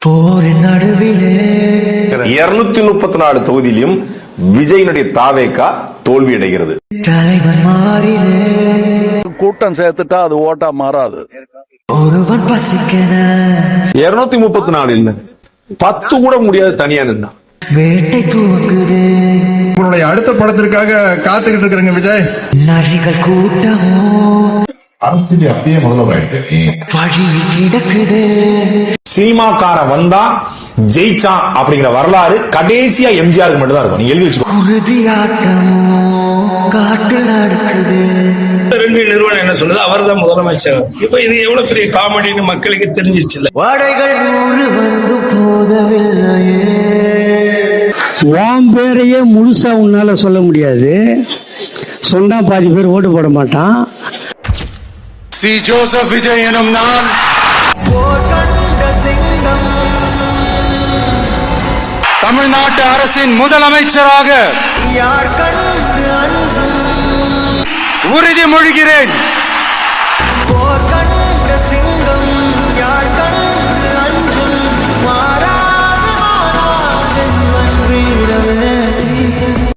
போரின் நடுவிலே 234 தொகுதியிலும் விஜயினுடைய தாவேகா தோல்வி அடைகிறது. தலைவர் மாறிலே கூட்டம் சேர்த்துட்டா அது ஓட்டா மாறாது. ஒருவன் பசிக்கன 234 இல்ல 10 கூட முடியாது தனியா நின்னா. வேட்டை துவங்குது உங்களுடைய அடுத்த படத்திற்காக காத்துக்கிட்டு இருக்கிறேங்க விஜய். நரிகள் கூட்டமோ அரசியல் அப்படியே முதல்வராயிட்டு வழியில் கிடக்குது. சினிமாக்கார வந்தா ஜெயிச்சான் அப்படிங்கிற வரலாறு கடைசியா எம்ஜிஆருக்கு மட்டும் தான் இருக்கும். நீங்க எழுதி வச்சுக்கோ. குருதி ஆட்டமோ காட்டு நடக்குது. ரெண்டு நிறுவனம் என்ன சொல்லுது, அவர் தான் முதலமைச்சர். இப்ப இது எவ்வளவு பெரிய காமெடின்னு மக்களுக்கு தெரிஞ்சிருச்சு இல்ல. வாடைகள் 100 வந்து போதவில்லையே. உன் பேரையே முழுசா உன்னால சொல்ல முடியாது. சொன்னா பாதி பேர் ஓட்டு போட மாட்டான். சி ஜோசப் விஜய் எனும் நான் போர் கண்ட சிங்கம் தமிழ்நாட்டு அரசின் முதலமைச்சராக யார் கண்டு அஞ்சும் உறுதிமொழிகிறேன். போர்